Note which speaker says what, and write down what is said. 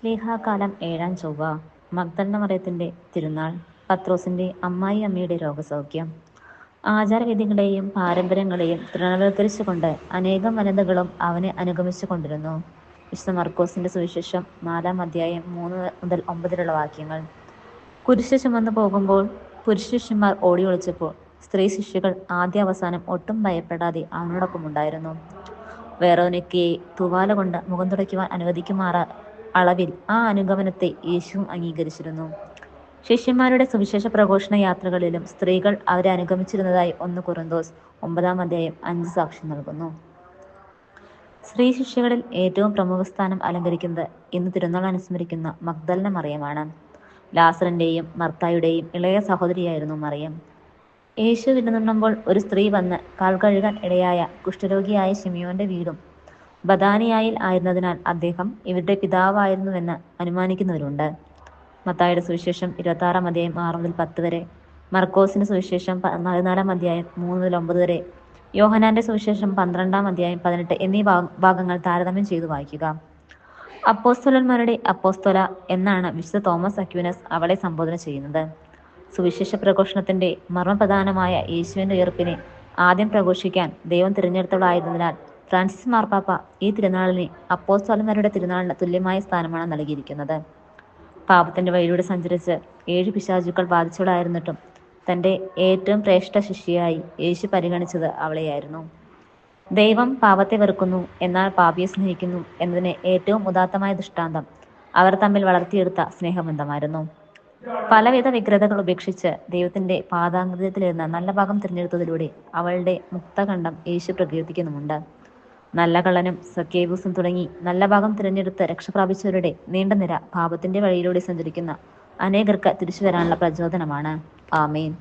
Speaker 1: ശ്ലീഹാകാലം 7-ാം ചൊവ്വ. മഗ്ദലന മറിയത്തിന്റെ തിരുനാൾ. പത്രോസിന്റെ അമ്മായിയമ്മയുടെ രോഗസൗഖ്യം. ആചാരവിധികളെയും പാരമ്പര്യങ്ങളെയും തൃണവൽക്കരിച്ചുകൊണ്ട് അനേകം വനിതകളും അവനെ അനുഗമിച്ചുകൊണ്ടിരുന്നു. വിശുദ്ധ മർക്കോസിന്റെ സുവിശേഷം 4-ാം അധ്യായം 3-9 വാക്യങ്ങൾ. കുരിശ് ചുമന്നു പോകുമ്പോൾ പുരുഷ ശിഷ്യന്മാർ ഓടി ഒളിച്ചപ്പോൾ സ്ത്രീ ശിഷ്യകൾ ആദ്യാവസാനം ഒട്ടും ഭയപ്പെടാതെ അവനോടൊപ്പമുണ്ടായിരുന്നു. വെറോനിക്കയെ തൂവാല കൊണ്ട് മുഖം തുടയ്ക്കുവാൻ അനുവദിക്കുമാറ് അളവിൽ ആ അനുഗമനത്തെ യേശുവും അംഗീകരിച്ചിരുന്നു. ശിഷ്യന്മാരുടെ സുവിശേഷ പ്രഘോഷണ യാത്രകളിലും സ്ത്രീകൾ അവരെ അനുഗമിച്ചിരുന്നതായി 1 കൊറിന്തോസ് 9-ാം അധ്യായം 5 സാക്ഷ്യം നൽകുന്നു. സ്ത്രീ ശിഷ്യകളിൽ ഏറ്റവും പ്രമുഖ സ്ഥാനം അലങ്കരിക്കുന്നത് ഇന്ന് തിരുനാൾ അനുസ്മരിക്കുന്ന മഗ്ദലന മറിയമാണ്. ലാസറിന്റെയും മർത്തായുടെയും ഇളയ സഹോദരിയായിരുന്നു മറിയം. യേശു വിരുന്നുണ്ണുമ്പോൾ ഒരു സ്ത്രീ വന്ന് കാൽ കഴുകാൻ ഇടയായ കുഷ്ഠരോഗിയായ ശിമിയോന്റെ വീടും ബഥാനിയായിൽ ആയിരുന്നതിനാൽ അദ്ദേഹം ഇവരുടെ പിതാവായിരുന്നുവെന്ന് അനുമാനിക്കുന്നവരുണ്ട്. മത്തായിയുടെ സുവിശേഷം 26-ാം അധ്യായം 6-10 വരെ, മർക്കോസിന്റെ സുവിശേഷം 14-ാം അധ്യായം 3-9 വരെ, യോഹന്നാന്റെ സുവിശേഷം 12-ാം അധ്യായം 18 എന്നീ ഭാഗങ്ങൾ താരതമ്യം ചെയ്തു വായിക്കുക. അപ്പോസ്തലന്മാരുടെ അപ്പോസ്തല എന്നാണ് വിശുദ്ധ തോമസ് അക്വീനസ് അവളെ സംബോധന ചെയ്യുന്നത്. സുവിശേഷ പ്രഘോഷണത്തിന്റെ മർമ്മപ്രധാനമായ യേശുവിന്റെ ഉയർപ്പിനെ ആദ്യം പ്രഘോഷിക്കാൻ ദൈവം തിരഞ്ഞെടുത്തവളായതിനാൽ ഫ്രാൻസിസ് മാർപ്പാപ്പ ഈ തിരുനാളിനെ അപ്പോസ്തലന്മാരുടെ തിരുനാളിന് തുല്യമായ സ്ഥാനമാണ് നൽകിയിരിക്കുന്നത്. പാപത്തിന്റെ വഴിയിലൂടെ സഞ്ചരിച്ച് 7 പിശാചുക്കൾ ബാധിച്ചവളായിരുന്നിട്ടും തന്റെ ഏറ്റവും ശ്രേഷ്ഠ ശിഷ്യയായി യേശു പരിഗണിച്ചത് അവളെയായിരുന്നു. ദൈവം പാപത്തെ വെറുക്കുന്നു, എന്നാൽ പാപിയെ സ്നേഹിക്കുന്നു എന്നതിന് ഏറ്റവും ഉദാത്തമായ ദൃഷ്ടാന്തം അവർ തമ്മിൽ വളർത്തിയെടുത്ത സ്നേഹബന്ധമായിരുന്നു. പലവിധ വ്യഗ്രതകൾ ഉപേക്ഷിച്ച് ദൈവത്തിന്റെ പാദാങ്കത്തിലിരുന്ന നല്ല ഭാഗം തിരഞ്ഞെടുത്തതിലൂടെ അവളുടെ മുക്തകണ്ഠം യേശു പ്രകീർത്തിക്കുന്നുമുണ്ട്. നല്ല കള്ളനും സക്കേവൂസും തുടങ്ങി നല്ല ഭാഗം തിരഞ്ഞെടുത്ത് രക്ഷപ്രാപിച്ചവരുടെ നീണ്ട നിര പാപത്തിന്റെ വഴിയിലൂടെ സഞ്ചരിക്കുന്ന അനേകർക്ക് തിരിച്ചു വരാനുള്ള പ്രചോദനമാണ്. ആമേൻ.